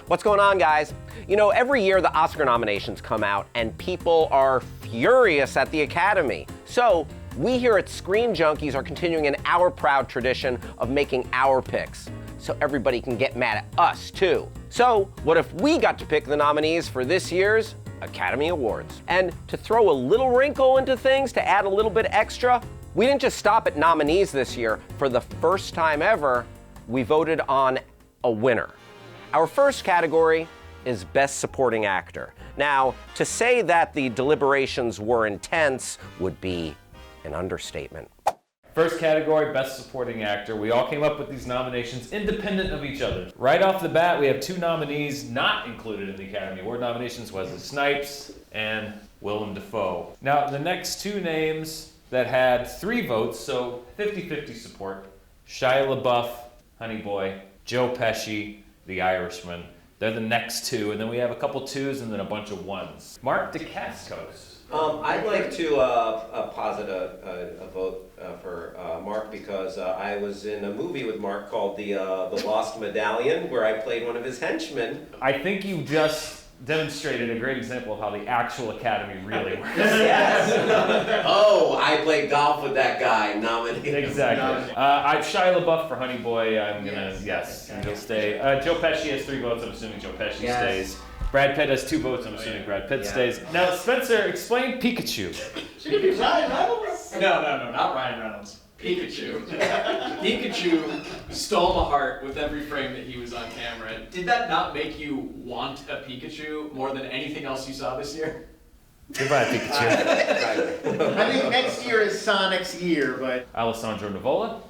What's going on, guys? You know, every year the Oscar nominations come out and people are furious at the Academy. So we here at Screen Junkies are continuing in our proud tradition of making our picks, so everybody can get mad at us too. So what if we got to pick the nominees for this year's Academy Awards? And to throw a little wrinkle into things, to add a little bit extra, we didn't just stop at nominees this year. For the first time ever, we voted on a winner. Our first category is Best Supporting Actor. Now, to say that the deliberations were intense would be an understatement. First category, Best Supporting Actor. We all came up with these nominations independent of each other. Right off the bat, we have two nominees not included in the Academy Award nominations, Wesley Snipes and Willem Dafoe. Now, the next two names that had 3 votes, so 50-50 support, Shia LaBeouf, Honey Boy, Joe Pesci, The Irishman. They're the next two, and then we have a couple 2s and then a bunch of 1s. Mark DeCascos. I'd like to posit a vote for Mark because I was in a movie with Mark called The Lost Medallion, where I played one of his henchmen. I think you just demonstrated a great example of how the actual Academy really works. Yes. Oh, I played golf with that guy. Nominated. Exactly. I've Shia LaBeouf for Honey Boy. I'm gonna yes, and he'll stay. Joe Pesci has 3 votes. I'm assuming Joe Pesci stays. Brad Pitt has 2 votes. I'm assuming Brad Pitt stays. Now, Spencer, explain Pikachu. Should it be Ryan Reynolds? No, not Ryan Reynolds. Pikachu. Pikachu stole my heart with every frame that he was on camera. Did that not make you want a Pikachu more than anything else you saw this year? Goodbye, Pikachu. I think next year is Sonic's year, but... Alessandro Nivola.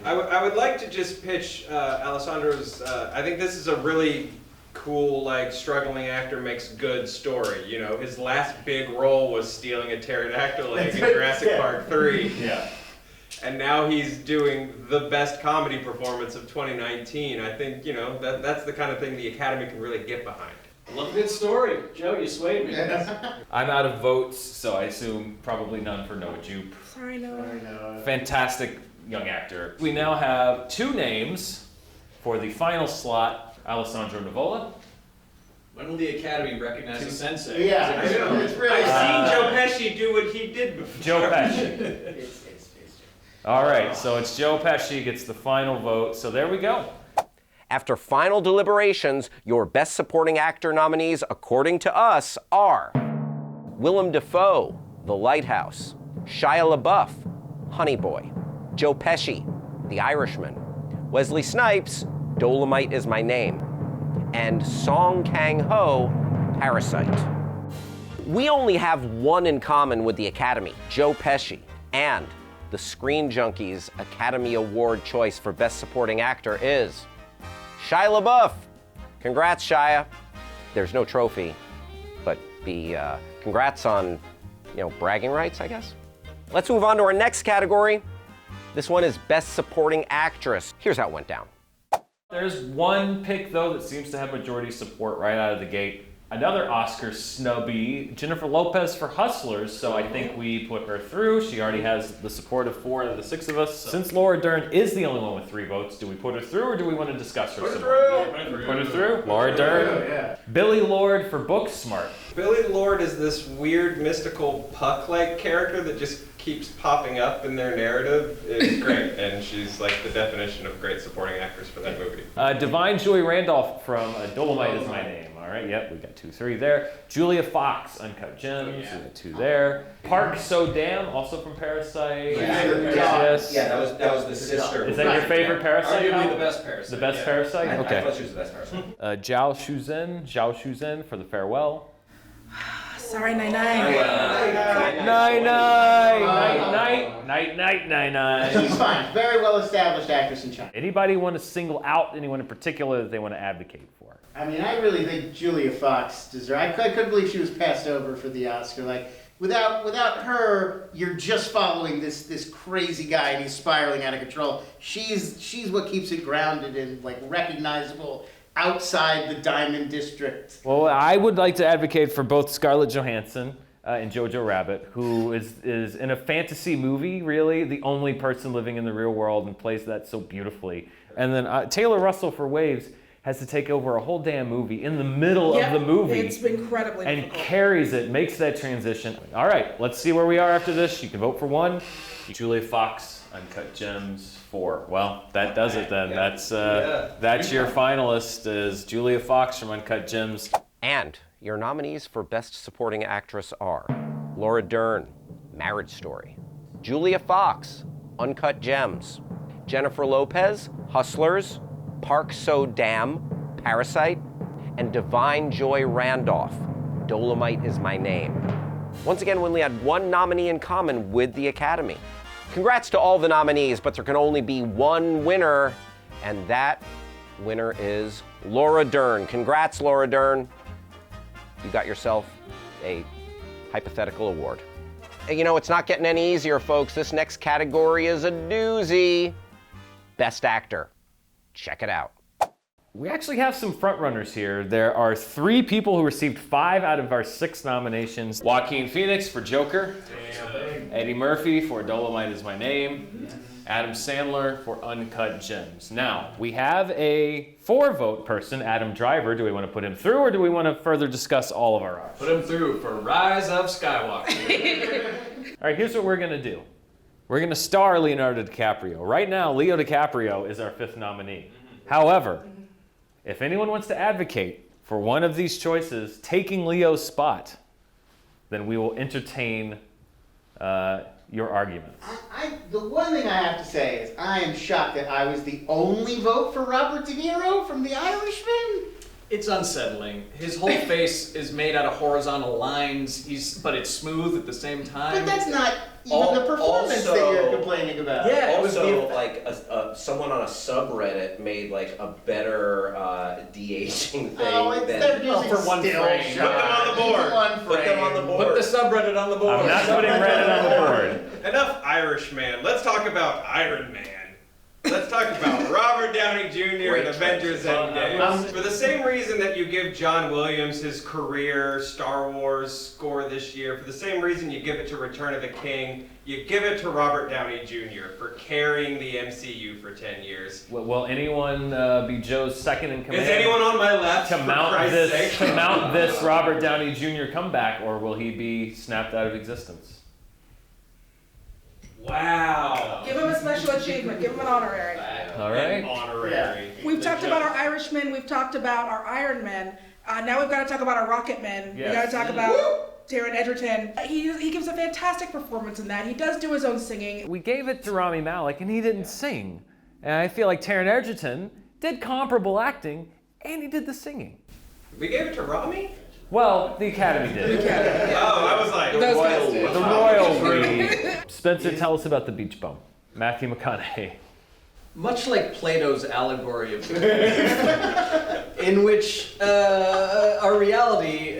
I would like to just pitch Alessandro's, I think this is a really cool, like, struggling actor makes good story. You know, his last big role was stealing a pterodactyl egg in Jurassic Park 3. Yeah. And now he's doing the best comedy performance of 2019. I think, you know, that's the kind of thing the Academy can really get behind. Love a good story. Joe, you swayed me. I'm out of votes, so I assume probably none for Noah Jupe. Sorry, Noah. Fantastic young actor. We now have 2 names for the final slot. Alessandro Nivola. When will the Academy recognize a sensei? Yeah, I know. It's really... I've seen Joe Pesci do what he did before. Joe Pesci. All right, so it's Joe Pesci gets the final vote. So there we go. After final deliberations, your Best Supporting Actor nominees, according to us, are Willem Dafoe, The Lighthouse, Shia LaBeouf, Honey Boy, Joe Pesci, The Irishman, Wesley Snipes, Dolomite Is My Name, and Song Kang-ho, Parasite. We only have one in common with the Academy, Joe Pesci, and the Screen Junkies Academy Award choice for Best Supporting Actor is Shia LaBeouf. Congrats, Shia. There's no trophy, but congrats on, bragging rights, I guess. Let's move on to our next category. This one is Best Supporting Actress. Here's how it went down. There's one pick, though, that seems to have majority support right out of the gate. Another Oscar snubby, Jennifer Lopez for Hustlers, so I think we put her through. She already has the support of 4 out of the 6 of us. Since Laura Dern is the only one with 3 votes, do we put her through or do we want to discuss her some more? Put her through. Laura Dern. Yeah. Billy Lord for Booksmart. Billy Lord is this weird, mystical, Puck-like character that just keeps popping up in their narrative. It's great, and she's like the definition of great supporting actress for that movie. Divine Joy Randolph from Dolomite Is My Name. All right, yep, we got 2, 3 there. Julia Fox, Uncut Gems, we got 2 there. Park So-Dam, also from Parasite. Yes. Yeah, that was the sister. Is that your favorite Parasite? Arguably the best Parasite. The best Parasite? Okay. I thought she was the best Parasite. Zhao Shuzhen for The Farewell. Sorry, Nine. Night. She's fine. Very well established actress in China. Anybody want to single out anyone in particular that they want to advocate for? I mean, I really think Julia Fox deserves. I couldn't believe she was passed over for the Oscar. Like, without her, you're just following this crazy guy and he's spiraling out of control. She's what keeps it grounded and like recognizable outside the Diamond District. Well, I would like to advocate for both Scarlett Johansson and Jojo Rabbit, who is in a fantasy movie, really, the only person living in the real world and plays that so beautifully. And then Taylor Russell for Waves. has to take over a whole damn movie in the middle of the movie. It's been incredibly and difficult. carries it, makes that transition. All right, let's see where we are after this. You can vote for 1. Julia Fox, Uncut Gems, 4. Well, that does it then. That's your finalist is Julia Fox from Uncut Gems. And your nominees for Best Supporting Actress are Laura Dern, Marriage Story; Julia Fox, Uncut Gems; Jennifer Lopez, Hustlers; Park So-Dam, Parasite; and Divine Joy Randolph, Dolomite Is My Name. Once again, we only had 1 nominee in common with the Academy. Congrats to all the nominees, but there can only be 1 winner, and that winner is Laura Dern. Congrats, Laura Dern. You got yourself a hypothetical award. And you know, it's not getting any easier, folks. This next category is a doozy. Best Actor. Check it out. We actually have some frontrunners here. There are 3 people who received 5 out of our 6 nominations. Joaquin Phoenix for Joker, Eddie Murphy for Dolomite Is My Name, Adam Sandler for Uncut Gems. Now, we have a 4-vote person, Adam Driver. Do we want to put him through, or do we want to further discuss all of our options? Put him through for Rise of Skywalker. All right, here's what we're going to do. We're going to star Leonardo DiCaprio. Right now, Leo DiCaprio is our 5th nominee. However, if anyone wants to advocate for one of these choices taking Leo's spot, then we will entertain your arguments. The one thing I have to say is I am shocked that I was the only vote for Robert De Niro from The Irishman. It's unsettling. His whole face is made out of horizontal lines, but it's smooth at the same time. But that's not even the performance that you're complaining about. Yeah, it was Also, like someone on a subreddit made like a better de-aging thing They're than using for one still frame. shots. Put them on the board. One put them on the frame. board. Put the subreddit on the board. I'm not putting Reddit on the board. Enough Irishman. Let's talk about Iron Man. Let's talk about Robert Downey Jr. and Avengers Endgame. For the same reason that you give John Williams his career Star Wars score this year, for the same reason you give it to Return of the King, you give it to Robert Downey Jr. for carrying the MCU for 10 years. Will anyone be Joe's second in command? Is anyone on my left, to for mount Christ's this sake? to mount this Robert Downey Jr. comeback, or will he be snapped out of existence? Wow. Give him a special achievement. Give him an honorary. All right. An honorary. We've talked about our Irishmen. We've talked about our Iron Men. Now we've got to talk about our Rocket Men. Yes. We got to talk about Taron Egerton. He gives a fantastic performance in that. He does do his own singing. We gave it to Rami Malek, and he didn't sing. And I feel like Taron Egerton did comparable acting, and he did the singing. We gave it to Rami? Well, the Academy did. Oh, I was like, Those guys royal. did. The royal we. Spencer, tell us about the beach bum. Matthew McConaughey. Much like Plato's allegory of in which our reality,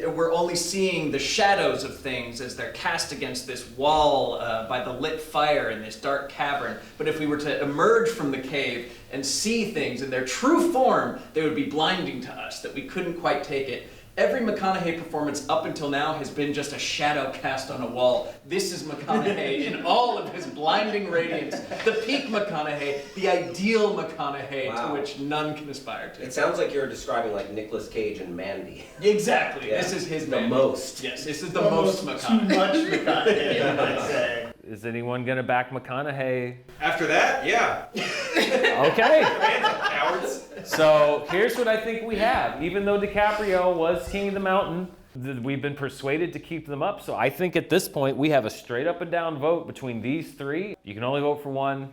we're only seeing the shadows of things as they're cast against this wall by the lit fire in this dark cavern. But if we were to emerge from the cave and see things in their true form, they would be blinding to us, that we couldn't quite take it. Every McConaughey performance up until now has been just a shadow cast on a wall. This is McConaughey in all of his blinding radiance. The peak McConaughey, the ideal McConaughey to which none can aspire to. It sounds like you're describing like Nicolas Cage and Mandy. Exactly. Yeah. This is his The Mandy. most. Yes, this is the most Too McConaughey. much McConaughey, I'd say. Is anyone gonna back McConaughey? After that, yeah. Okay. Cowards. So here's what I think we have. Even though DiCaprio was King of the Mountain, we've been persuaded to keep them up. So I think at this point we have a straight up and down vote between these 3. You can only vote for one.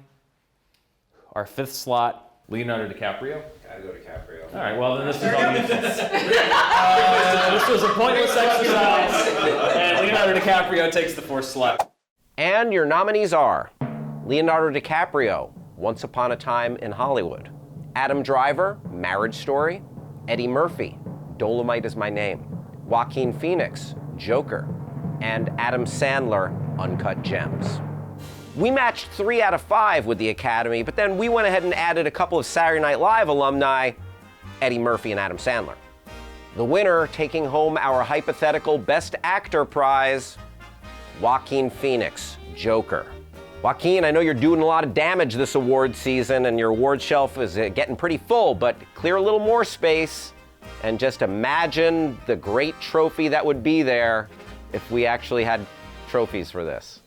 Our 5th slot, Leonardo DiCaprio. Gotta go DiCaprio. All right, well then this is all useless. This was a pointless exercise, and Leonardo DiCaprio takes the 4th slot. And your nominees are Leonardo DiCaprio, Once Upon a Time in Hollywood; Adam Driver, Marriage Story; Eddie Murphy, Dolomite Is My Name; Joaquin Phoenix, Joker; and Adam Sandler, Uncut Gems. We matched 3 out of 5 with the Academy, but then we went ahead and added a couple of Saturday Night Live alumni, Eddie Murphy and Adam Sandler. The winner taking home our hypothetical Best Actor prize, Joaquin Phoenix, Joker. Joaquin, I know you're doing a lot of damage this award season and your award shelf is getting pretty full, but clear a little more space and just imagine the great trophy that would be there if we actually had trophies for this.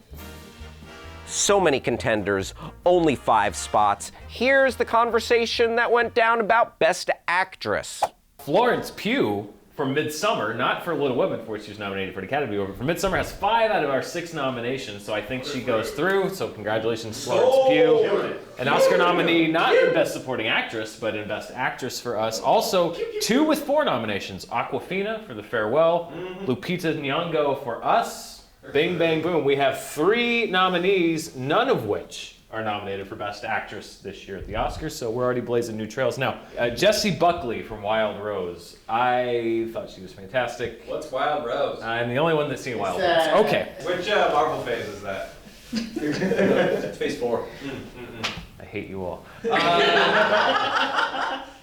So many contenders, only 5 spots. Here's the conversation that went down about Best Actress. Florence Pugh from Midsummer, not for Little Women, for which she was nominated for the Academy Award, but for Midsummer has 5 out of our 6 nominations, so I think she goes through. So congratulations, Florence Pugh. An Oscar nominee, not in Best Supporting Actress, but in Best Actress for us. Also, 2 with 4 nominations. Awkwafina for The Farewell, Lupita Nyong'o for Us. Bing, bang, boom. We have 3 nominees, none of which are nominated for Best Actress this year at the Oscars, so we're already blazing new trails. Now, Jessie Buckley from Wild Rose. I thought she was fantastic. What's Wild Rose? I'm the only one that's seen Wild Rose. Okay. Which Marvel phase is that? It's phase 4. I hate you all.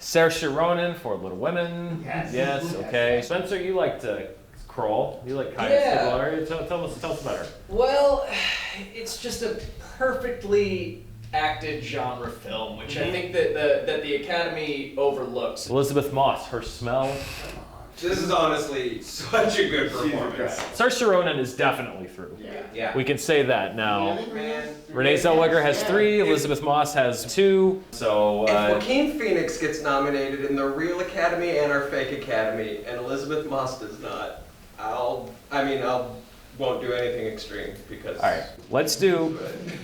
Saoirse Ronan for Little Women. Yes, okay. Spencer, you like to crawl. You like Kaya Stigler. Tell us about her. Well, it's just a perfectly acted genre film, which I think that the Academy overlooks. Elizabeth Moss, her smell. This is honestly such a good performance. Saoirse Ronan is definitely through. Yeah. We can say that now. Man. Renee Zellweger has 3, Elizabeth Moss has 2, so... If Joaquin Phoenix gets nominated in the real Academy and our fake Academy, and Elizabeth Moss does not, I won't do anything extreme because... All right, let's do...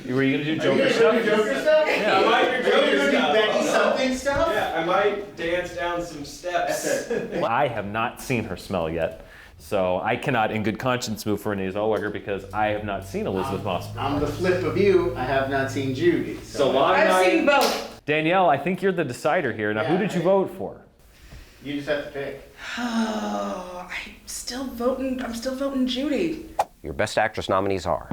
Were you going to do Joker stuff? Joker stuff? Yeah. I might do Joker Joker stuff. Becky something stuff? Yeah, I might dance down some steps. I have not seen her smell yet, so I cannot in good conscience move for Renee Zellweger because I have not seen Elizabeth Moss. I'm the flip of you. I have not seen Judy. So Lana and I've I... seen both. Danielle, I think you're the decider here. Now, who Yeah, did you right. vote for? You just have to pick. Oh, I'm still voting Judy. Your Best Actress nominees are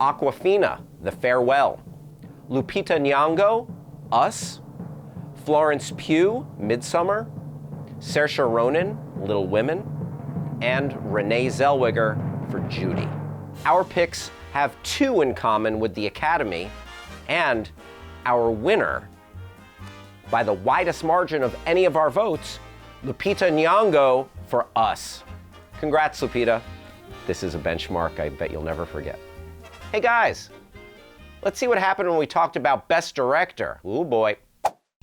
Awkwafina, The Farewell, Lupita Nyong'o, Us, Florence Pugh, Midsummer, Saoirse Ronan, Little Women, and Renee Zellweger for Judy. Our picks have 2 in common with the Academy, and our winner, by the widest margin of any of our votes, Lupita Nyong'o for Us. Congrats, Lupita. This is a benchmark I bet you'll never forget. Hey guys, let's see what happened when we talked about Best Director. Ooh boy.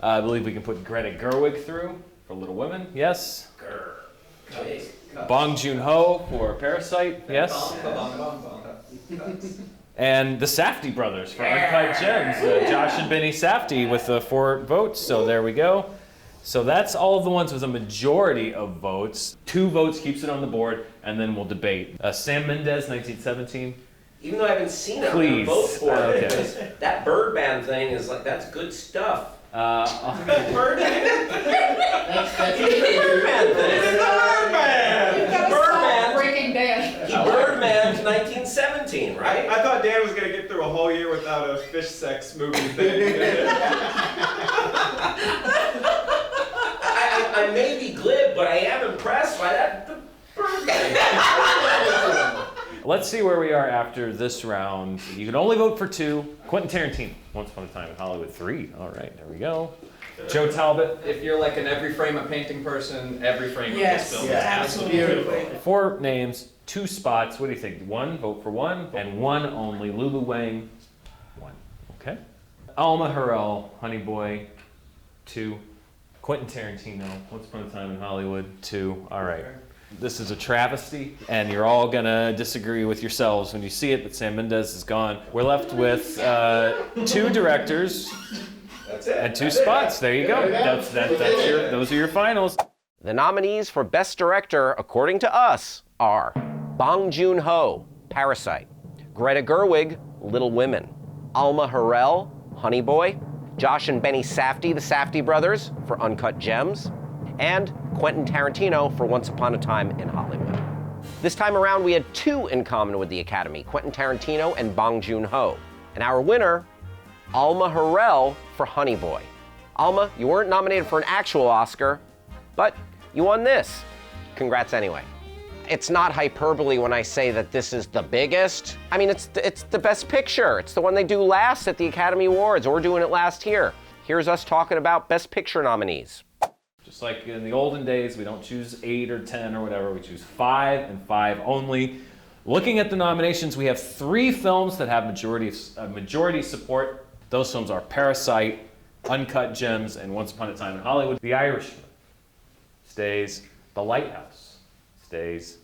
I believe we can put Greta Gerwig through for Little Women. Yes. Bong Joon-ho for Parasite. Yes. And the Safdie brothers for Uncut Gems. Josh and Benny Safdie with 4 votes. So there we go. So that's all of the ones with a majority of votes. 2 votes keeps it on the board, and then we'll debate. Sam Mendes, 1917. Even though I haven't seen it, Please. I'm gonna vote for it Okay. because that Birdman thing is like, that's good stuff. That's Birdman thing. You've got to Birdman. stop breaking Dan. Birdman's 1917, right? I thought Dan was gonna get through a whole year without a fish sex movie thing. I may be glib, but I am impressed by the Birdman. Let's see where we are after this round. You can only vote for 2. Quentin Tarantino, Once Upon a Time in Hollywood 3. All right, there we go. Joe Talbot. If you're like an every frame a painting person, every frame Yes, of this film. absolutely. 4 names, 2 spots. What do you think? 1, vote for 1, and 1 only. Lulu Wang, 1. Okay. Alma Harrell, Honey Boy, 2. Quentin Tarantino, Once Upon a Time in Hollywood, 2. All right. This is a travesty, and you're all gonna disagree with yourselves when you see it, but Sam Mendes is gone. We're left with 2 directors and 2 spots. There you go. Those are your finals. The nominees for Best Director, according to us, are Bong Joon-ho, Parasite, Greta Gerwig, Little Women, Alma Harrell, Honey Boy, Josh and Benny Safdie, the Safdie brothers, for Uncut Gems, and Quentin Tarantino for Once Upon a Time in Hollywood. This time around, we had 2 in common with the Academy, Quentin Tarantino and Bong Joon-ho. And our winner, Alma Harrell for Honey Boy. Alma, you weren't nominated for an actual Oscar, but you won this. Congrats anyway. it's not hyperbole when I say that this is the biggest. I mean, it's the best picture. It's the one they do last at the Academy Awards. We're doing it last here. Here's us talking about best picture nominees. Just like in the olden days, we don't choose 8 or 10 or whatever. We choose 5 and 5 only. Looking at the nominations, we have 3 films that have majority support. Those films are Parasite, Uncut Gems, and Once Upon a Time in Hollywood. The Irishman stays. The Lighthouse stays.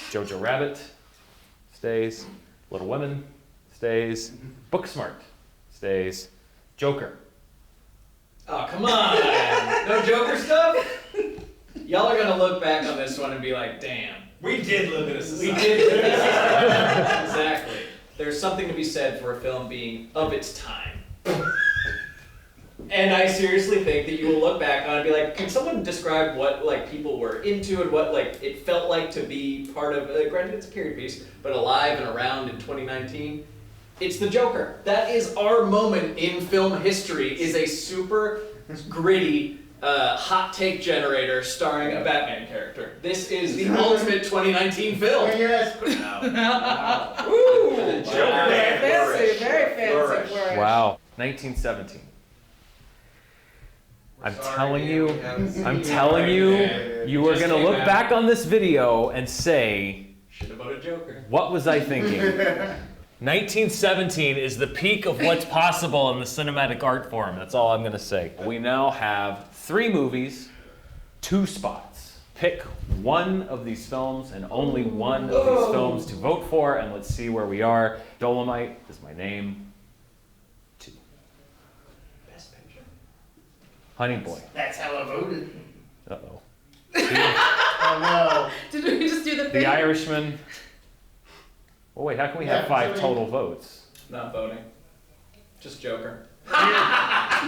Jojo Rabbit stays. Little Women stays. Booksmart stays. Joker. Oh, come on! No Joker stuff? Y'all are gonna look back on this one and be like, damn. We did live in a We society. did live in a society. Exactly. There's something to be said for a film being of its time. And I seriously think that you will look back on it and be like, can someone describe what like people were into and what like it felt like to be part of, granted it's a period piece, but alive and around in 2019? It's the Joker. That is our moment in film history, is a super gritty hot take generator starring a Batman character. This is the ultimate 2019 film. Yes. Wow. Woo! Fancy, very fancy word. Wow. 1917. I'm telling you, you are Just gonna came look out. back on this video and say, Should have voted Joker. what was I thinking? 1917 is the peak of what's possible in the cinematic art form. That's all I'm gonna say. We now have 3 movies, 2 spots. Pick one of these films and only one of these films to vote for, and let's see where we are. Dolomite is my name. 2. Best picture. Honey Boy. That's how I voted. Uh-oh. Oh no. Did we just do the thing? The Irishman. Well, wait, how can we have Yeah, 5 so total votes? Not voting. Just Joker.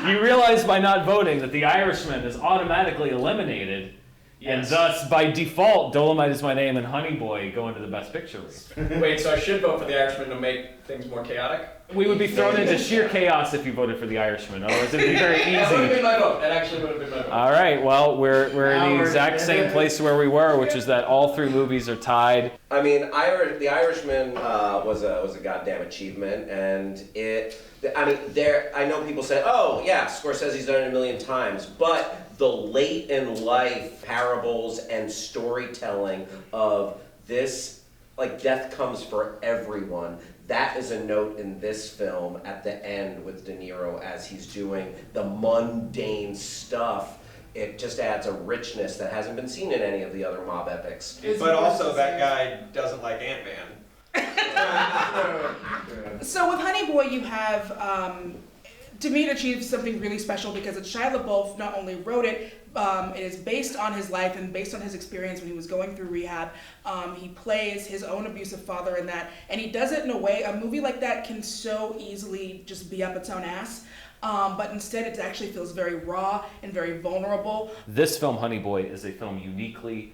You realize by not voting that The Irishman is automatically eliminated, and Yes. thus, by default, Dolomite is my name and Honey Boy go into the Best Picture race. Wait, so I should vote for The Irishman to make things more chaotic? We would be thrown into sheer chaos if you voted for The Irishman. Otherwise, it'd be very That would have easy. been my vote. That actually would have been my vote. All right, well, we're Now in the we're- exact same place where we were, which is that all 3 movies are tied. I mean, The Irishman was a goddamn achievement, and I know people say, oh yeah, Scorsese's done it a million times, but the late in life parables and storytelling of this, like death comes for everyone. That is a note in this film at the end with De Niro as he's doing the mundane stuff. It just adds a richness that hasn't been seen in any of the other mob epics. But also, that guy doesn't like Ant-Man. So with Honey Boy, you have to me, it achieves something really special because it's Shia LaBeouf not only wrote it, it is based on his life and based on his experience when he was going through rehab. He plays his own abusive father in that, and he does it in a way, a movie like that can so easily just be up its own ass. But instead it actually feels very raw and very vulnerable. This film, Honey Boy, is a film uniquely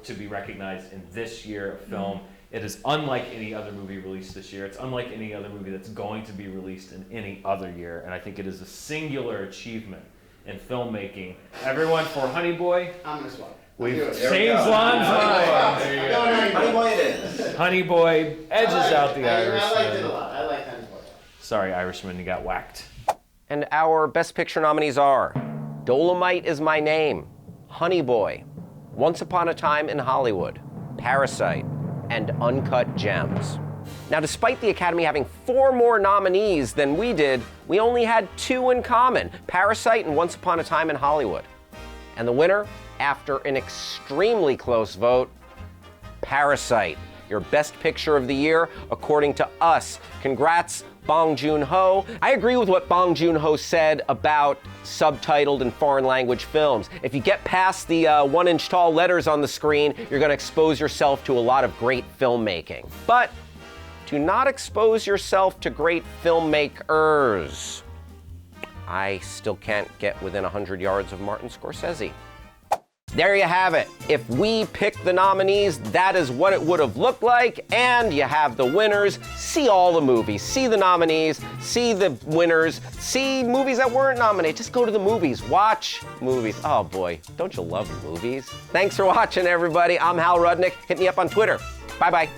to be recognized in this year of film. It is unlike any other movie released this year. It's unlike any other movie that's going to be released in any other year. And I think it is a singular achievement in filmmaking. Everyone for Honey Boy, I'm gonna swap. we've Do it. changed Lon's mind. There you go. Honey Boy it is. Honey Boy edges out the I liked it a Irishman. lot. I like Honey Boy. Sorry, Irishman, you got whacked. And our Best Picture nominees are Dolomite is My Name, Honey Boy, Once Upon a Time in Hollywood, Parasite, and Uncut Gems. Now, despite the Academy having 4 more nominees than we did, we only had 2 in common, Parasite and Once Upon a Time in Hollywood. And the winner, after an extremely close vote, Parasite, your Best Picture of the year, according to us. Congrats, Bong Joon-ho. I agree with what Bong Joon-ho said about subtitled and foreign language films. If you get past the 1-inch tall letters on the screen, you're gonna expose yourself to a lot of great filmmaking. But do not expose yourself to great filmmakers. I still can't get within 100 yards of Martin Scorsese. There you have it. If we pick the nominees, that is what it would have looked like, and you have the winners. See all the movies, see the nominees, see the winners, see movies that weren't nominated. Just go to the movies, watch movies. Oh boy, don't you love movies? Thanks for watching, everybody. I'm Hal Rudnick. Hit me up on Twitter. Bye-bye.